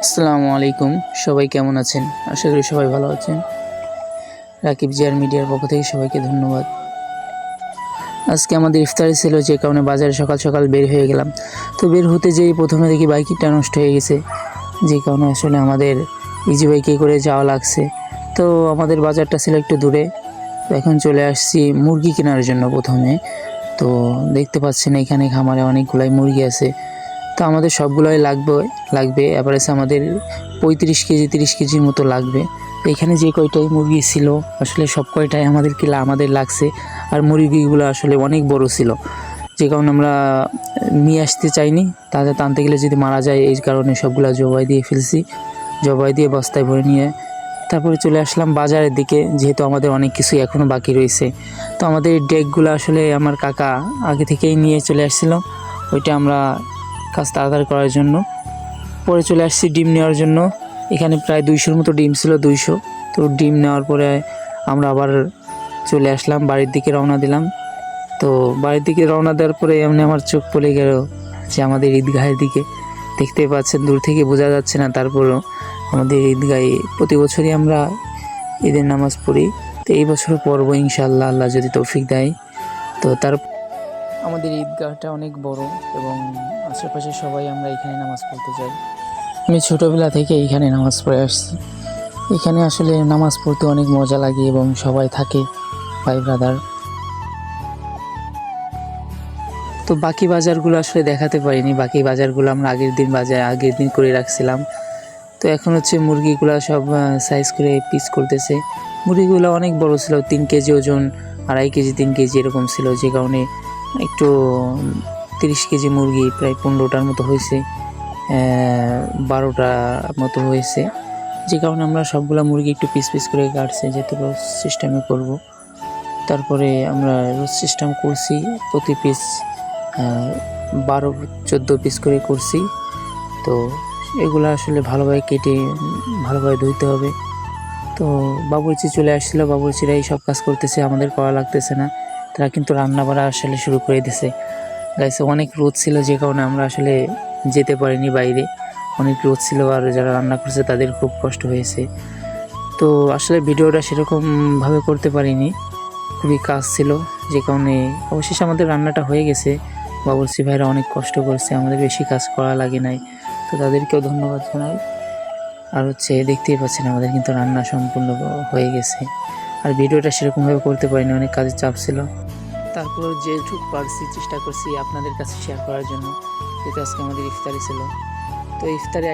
আসসালামু আলাইকুম, সবাই কেমন আছেন? আশা করি সবাই ভালো আছেন। রাকিব জিয়ার মিডিয়ার পক্ষ থেকে সবাইকে ধন্যবাদ। আজকে আমাদের ইফতারি ছিল, যে কারণে বাজারে সকাল সকাল বের হয়ে গেলাম। তো বের হতে যেই প্রথমে দেখি বাইকটা নষ্ট হয়ে গেছে, যে কারণে আসলে আমাদের ইজি বাইকে করে যাওয়া লাগছে। তো আমাদের বাজারটা ছিল একটু দূরে। তো এখন চলে আসছি মুরগি কেনার জন্য প্রথমে। তো দেখতে পাচ্ছেন এখানে খামারে অনেকগুলাই মুরগি আছে। তো আমাদের সবগুলোই লাগবে এভারেজ আমাদের 35 কেজি 30 কেজির মতো লাগবে। তো এখানে যে কয়টাই মুরগি ছিল আসলে সব কয়টাই আমাদের লাগছে। আর মুরগিগুলো আসলে অনেক বড় ছিল, যে কারণে আমরা নিয়ে আসতে চাইনি, তাদের টানতে গেলে যদি মারা যায়, এই কারণে সবগুলো জবাই দিয়ে ফেলছি। জবাই দিয়ে বস্তায় ভরে নিয়ে তারপরে চলে আসলাম বাজারের দিকে, যেহেতু আমাদের অনেক কিছুই এখনও বাকি রয়েছে। তো আমাদের ডেকগুলো আসলে আমার কাকা আগে থেকেই নিয়ে চলে আসছিল, ওইটা আমরা কাজ তাড়াতাড়ি করার জন্য। পরে চলে আসছি ডিম নেওয়ার জন্য। এখানে প্রায় 200-র মতো ডিম ছিল, 200। তো ডিম নেওয়ার পরে আমরা আবার চলে আসলাম, বাড়ির দিকে রওনা দিলাম। তো বাড়ির দিকে রওনা দেওয়ার পরে এমনি আমার চোখ পড়ে গেল যে আমাদের ঈদগাহের দিকে। দেখতে পাচ্ছেন, দূর থেকে বোঝা যাচ্ছে না, তারপরও আমাদের ঈদগাহে প্রতি বছরই আমরা ঈদের নামাজ পড়ি। তো এই বছর পড়বো ইনশাআল্লাহ, আল্লাহ যদি তৌফিক দেয়। তো আমাদের ঈদগাহটা অনেক বড় এবং আশেপাশে সবাই আমরা এখানে নামাজ পড়তে যাই। আমি ছোটোবেলা থেকে এইখানে নামাজ পড়ে আসছি। এখানে আসলে নামাজ পড়তে অনেক মজা লাগে এবং সবাই থাকে, ভাই ব্রাদার। তো বাকি বাজারগুলো আসলে দেখাতে পারিনি, বাকি বাজারগুলো আমরা আগের দিন করে রাখছিলাম। তো এখন হচ্ছে মুরগিগুলো সব সাইজ করে পিস করতেছে। মুরগিগুলো অনেক বড় ছিল, 3 কেজি ওজন, 2.5 কেজি 3 কেজি এরকম ছিল, যে কারণে একটু 30 কেজি মুরগি প্রায় 15টার মতো হয়েছে, 12টা মতো হয়েছে, যে কারণে আমরা সবগুলা মুরগি একটু পিস পিস করে কাটছি, যেহেতু রোজ সিস্টেমে করব। তারপরে আমরা রোজ সিস্টেম করছি, প্রতি পিস 12-14 পিস করে করছি। তো এগুলো আসলে ভালোভাবে কেটে ভালোভাবে ধুইতে হবে। তো বাবুর্চি চলে আসছিলো, বাবুর্চিরাই সব কাজ করতেছে, আমাদের করা লাগতেছে না। তারা কিন্তু রান্না বাড়া আসলে শুরু করে দিছে। গাইছে অনেক রোদ ছিল, যে কারণে আমরা আসলে যেতে পারিনি বাইরে, অনেক রোদ ছিল, আর যারা রান্না করছে তাদের খুব কষ্ট হয়েছে। তো আসলে ভিডিওটা সেরকমভাবে করতে পারিনি, খুবই কাজ ছিল, যে কারণে অবশেষে আমাদের রান্নাটা হয়ে গেছে। বাবুর্চি ভাইরা অনেক কষ্ট করছে, আমাদের বেশি কাজ করা লাগে নাই, তো তাদেরকেও ধন্যবাদ জানাই। আর হচ্ছে দেখতেই পাচ্ছেন আমাদের কিন্তু রান্না সম্পূর্ণ হয়ে গেছে। আর ভিডিওটা সেরকমভাবে করতে পারিনি, অনেক কাজের চাপ ছিল। তারপরেও যেটুকু পারছি চেষ্টা করছি আপনাদের কাছে শেয়ার করার জন্য, যেহেতু আজকে আমাদের ইফতারি ছিল। তো ইফতারি